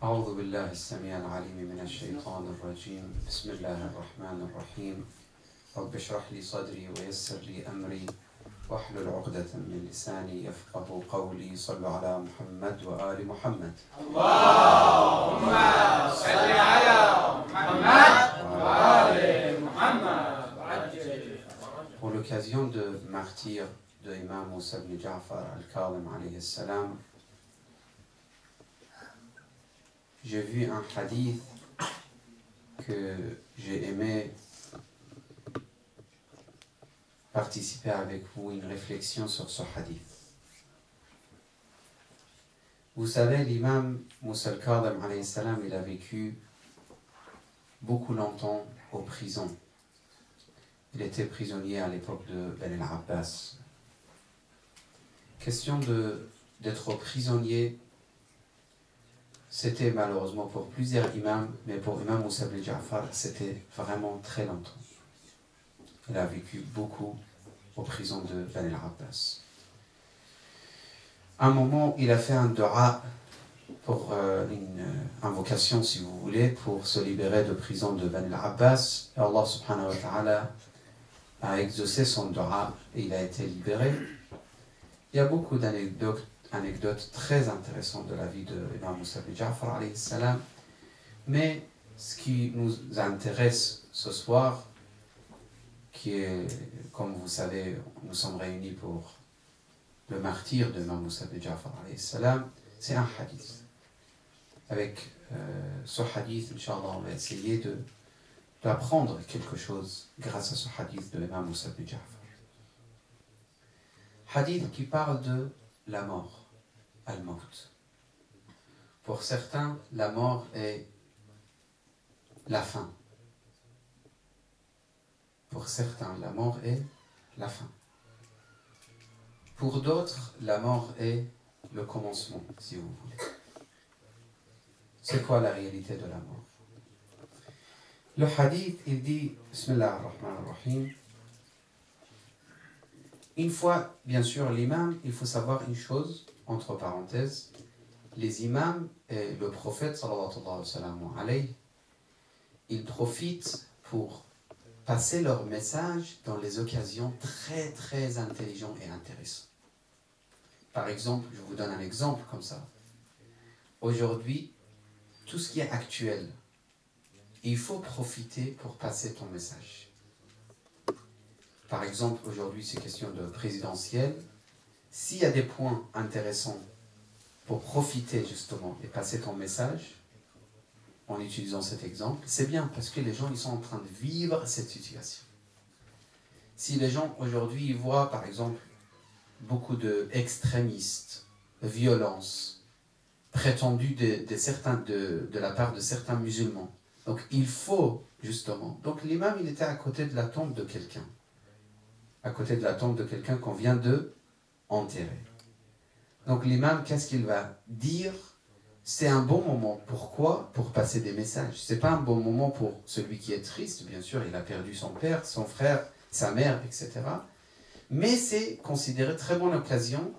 أعوذ بالله السميع العليم من الشيطان الرجيم بسم الله الرحمن الرحيم رب اشرح لي صدري ويسر لي أمري واحلل عقدة من لساني يفقه قولي صلوا على محمد وآل محمد اللهم صل على محمد وآل محمد. Pour l'occasion de martyre de Imam Moussa ibn Ja'far al-Kadhim alayhi salam, j'ai vu un hadith que j'ai aimé participer avec vous une réflexion sur ce hadith. Vous savez, l'imam Moussa al-Kadhim alayhi salam, il a vécu beaucoup longtemps en prison. Il était prisonnier à l'époque de Ben al-Abbas. Question d'être prisonnier, c'était malheureusement pour plusieurs imams, mais pour Imam Moussa ibn Ja'far, c'était vraiment très longtemps. Il a vécu beaucoup aux prisons de Ben al-Abbas. À un moment, il a fait un dua pour une invocation, si vous voulez, pour se libérer de prison de Ben al-Abbas. Et Allah subhanahu wa ta'ala a exaucé son dua et il a été libéré. Il y a beaucoup d'anecdotes très intéressantes de la vie de Imam Moussa ibn Ja'far alayhi salam. Mais ce qui nous intéresse ce soir, qui est, comme vous savez, nous sommes réunis pour le martyre de Imam Moussa ibn Ja'far alayhi salam, c'est un hadith. Avec ce hadith, Inch'Allah, on va essayer d'apprendre quelque chose grâce à ce hadith de l'imam Moussa ibn Ja'far. Hadith qui parle de la mort, al-maut. Pour certains, la mort est la fin. Pour certains, la mort est la fin. Pour d'autres, la mort est le commencement, si vous voulez. C'est quoi la réalité de la mort? Le hadith, il dit, Bismillah ar-Rahman ar-Rahim, une fois, bien sûr, l'imam, il faut savoir une chose, entre parenthèses, les imams et le prophète, sallallahu alayhi, ils profitent pour passer leur message dans les occasions très, très intelligentes et intéressantes. Par exemple, je vous donne un exemple comme ça. Aujourd'hui, tout ce qui est actuel, il faut profiter pour passer ton message. Par exemple, aujourd'hui, c'est question de présidentielle. S'il y a des points intéressants pour profiter justement et passer ton message, en utilisant cet exemple, c'est bien parce que les gens ils sont en train de vivre cette situation. Si les gens aujourd'hui ils voient par exemple beaucoup d'extrémistes, de violence prétendue de la part de certains musulmans, donc il faut justement, donc l'imam il était à côté de la tombe de quelqu'un, à côté de la tombe de quelqu'un qu'on vient de enterrer. Donc l'imam, qu'est-ce qu'il va dire? C'est un bon moment. Pourquoi? Pour passer des messages. C'est pas un bon moment pour celui qui est triste, bien sûr, il a perdu son père, son frère, sa mère, etc. Mais c'est considéré très bonne occasion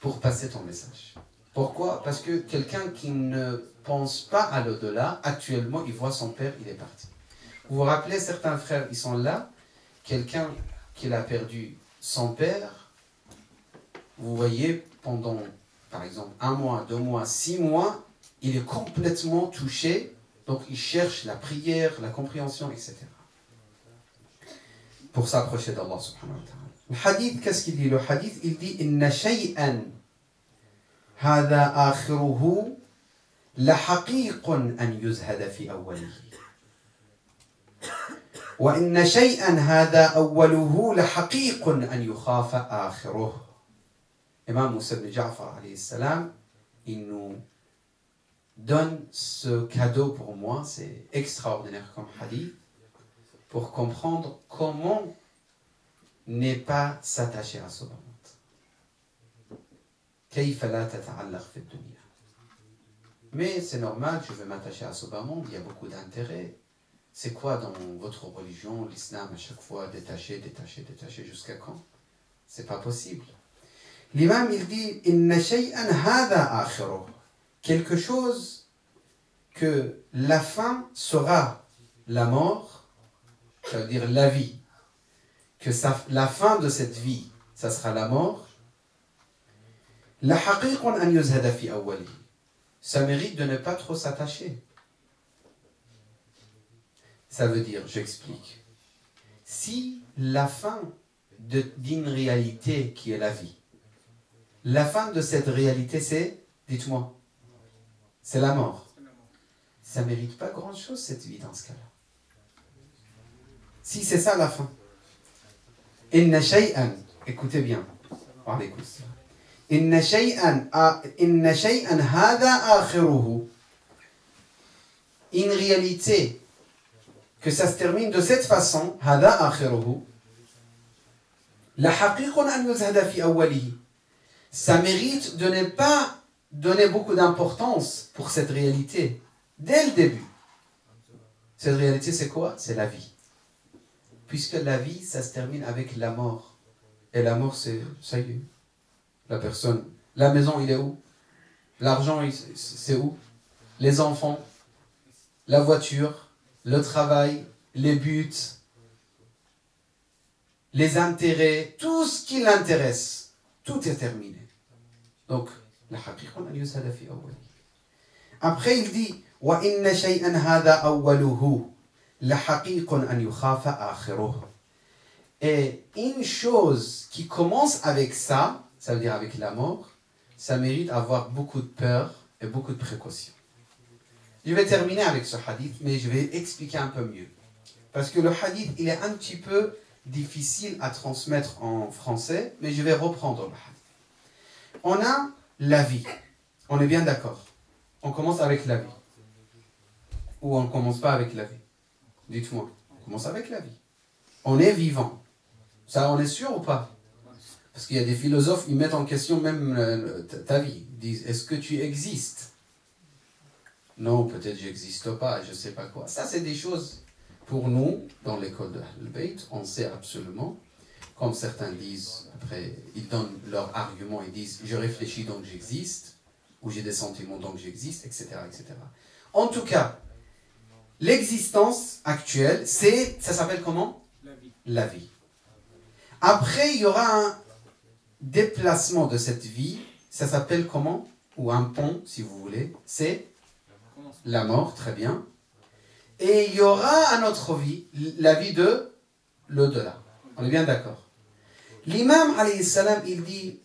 pour passer ton message. Pourquoi? Parce que quelqu'un qui ne pense pas à l'au-delà, actuellement, il voit son père, il est parti. Vous vous rappelez, certains frères, ils sont là, quelqu'un qui a perdu son père, vous voyez, pendant, par exemple, 1 mois, 2 mois, 6 mois, il est complètement touché, donc il cherche la prière, la compréhension, etc. Pour s'approcher d'Allah subhanahu wa ta'ala. Le hadith, qu'est-ce qu'il dit? Le hadith, il dit « Inna shay'an hadha akhiruhu la haqiqun an yuzhada fi awwalihi. Wa inna shay'an hadha awwaluhu la haqiqun an yukhafa akhiruhu. » Imam Moussa ibn Ja'far alayhi salam, il nous donne ce cadeau pour moi, c'est extraordinaire comme hadith, pour comprendre comment ne pas s'attacher à ce moment. Mais c'est normal, je veux m'attacher à ce bas monde, il y a beaucoup d'intérêts. C'est quoi dans votre religion, l'islam, à chaque fois, détaché, jusqu'à quand? C'est pas possible. L'imam il dit Inna shay'an hadha akhiruh. Quelque chose que la fin sera la mort, ça veut dire la vie, que la fin de cette vie, ça sera la mort, ça mérite de ne pas trop s'attacher. Ça veut dire, j'explique, si la fin d'une réalité qui est la vie, la fin de cette réalité c'est, dites-moi, c'est la mort. Ça ne mérite pas grand-chose cette vie dans ce cas-là. Si c'est ça la fin. Inna shay'an, écoutez bien. Inna shay'an hadha akhiruhu. Une réalité que ça se termine de cette façon, hadha akhiruhu. La haqiqun an yuzhada fi awwalihi. Ça mérite de ne pas donner beaucoup d'importance pour cette réalité dès le début. Cette réalité, c'est quoi? C'est la vie. Puisque la vie, ça se termine avec la mort. Et la mort, c'est, ça y est, la personne. La maison, il est où? L'argent, c'est où? Les enfants, la voiture, le travail, les buts, les intérêts, tout ce qui l'intéresse, tout est terminé. Donc, la haqiqa an yuzhada fi awwali. Après, il dit wa inna shay'an hadha awwaluhu la haqiqa an yukhafa akhiruhu. Et une chose qui commence avec ça, ça veut dire avec la mort, ça mérite d'avoir beaucoup de peur et beaucoup de précaution. Je vais terminer avec ce hadith, mais je vais expliquer un peu mieux. Parce que le hadith, il est un petit peu difficile à transmettre en français, mais je vais reprendre le hadith. On a la vie. On est bien d'accord. On commence avec la vie. Ou on ne commence pas avec la vie? Dites-moi. On commence avec la vie. On est vivant. Ça, on est sûr ou pas? Parce qu'il y a des philosophes, ils mettent en question même ta vie. Ils disent, est-ce que tu existes? Non, peut-être je n'existe pas, je ne sais pas quoi. Ça, c'est des choses, pour nous, dans l'école de Ahl-Bayt, on sait absolument. Comme certains disent, après, ils donnent leur argument, ils disent, je réfléchis donc j'existe, ou j'ai des sentiments donc j'existe, etc., etc. En tout cas, l'existence actuelle, ça s'appelle comment? La vie. La vie. Après, il y aura un déplacement de cette vie, ça s'appelle comment? Ou un pont, si vous voulez, c'est la mort, très bien. Et il y aura une autre vie, la vie de l'au-delà. On est bien d'accord? L'imam, alayhi salam, il dit,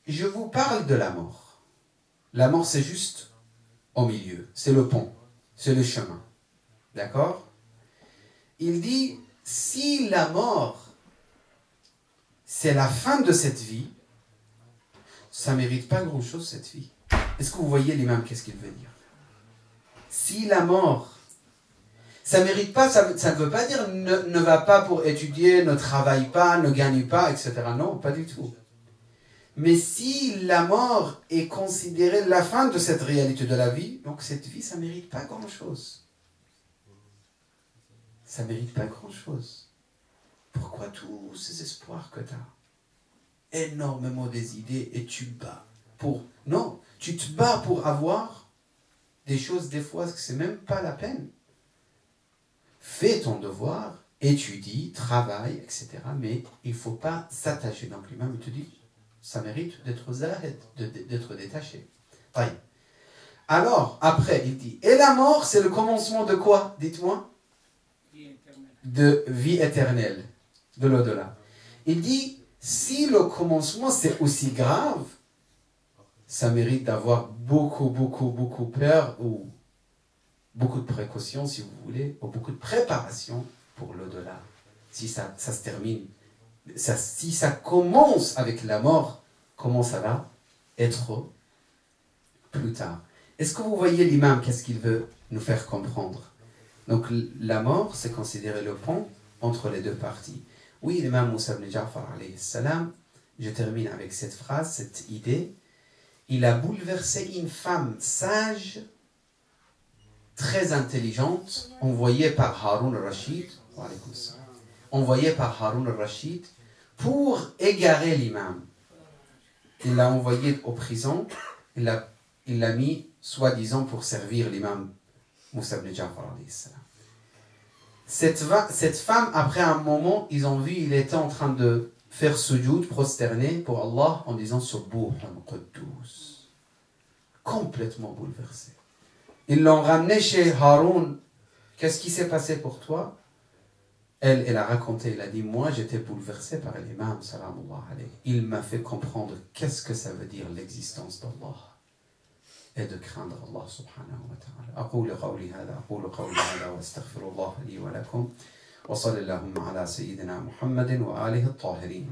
je vous parle de la mort. La mort, c'est juste au milieu, c'est le pont, c'est le chemin. D'accord? Il dit, si la mort, c'est la fin de cette vie, ça ne mérite pas grand-chose, cette vie. Est-ce que vous voyez l'imam, qu'est-ce qu'il veut dire? Si la mort, ça ne mérite pas, ça ne veut pas dire ne va pas pour étudier, ne travaille pas, ne gagne pas, etc. Non, pas du tout. Mais si la mort est considérée la fin de cette réalité de la vie, donc cette vie, ça ne mérite pas grand-chose. Ça ne mérite pas grand-chose. Pourquoi tous ces espoirs que tu as? Énormément des idées et tu te bats pour... Non, tu te bats pour avoir des choses, des fois, que ce n'est même pas la peine. Fais ton devoir, étudie, travaille, etc. Mais il ne faut pas s'attacher. Donc l'imam te dit, ça mérite d'être zahid, d'être détaché. Alors, après, il dit, et la mort, c'est le commencement de quoi? Dites-moi. De vie éternelle, de l'au-delà. Il dit, si le commencement c'est aussi grave, ça mérite d'avoir beaucoup peur ou beaucoup de précautions, si vous voulez, ou beaucoup de préparation pour l'au-delà. Si ça se termine, si ça commence avec la mort, comment ça va être plus tard? Est-ce que vous voyez l'imam, qu'est-ce qu'il veut nous faire comprendre? Donc la mort, c'est considéré le pont entre les deux parties. Oui, l'imam Moussa ibn Ja'far, alayhi salam, je termine avec cette phrase, cette idée. Il a bouleversé une femme sage, très intelligente, envoyée par Haroun al-Rashid, pour égarer l'imam. Il l'a envoyé en prison, il l'a mis soi-disant pour servir l'imam Moussa ibn Ja'far alayhi salam. Cette femme, après un moment, ils ont vu, il était en train de faire sujoud, prosterné pour Allah, en disant Subbuhun Quddus. Complètement bouleversé. Ils l'ont ramené chez Haroun. Qu'est-ce qui s'est passé pour toi? Elle a raconté, elle a dit, moi j'étais bouleversé par l'imam, salamullah alayhi. Il m'a fait comprendre qu'est-ce que ça veut dire l'existence d'Allah et de craindre Allah subhanahu wa ta'ala. أقول قولي هذا وأستغفر الله لي ولكم وصلى اللهم على سيدنا محمد وآله الطاهرين.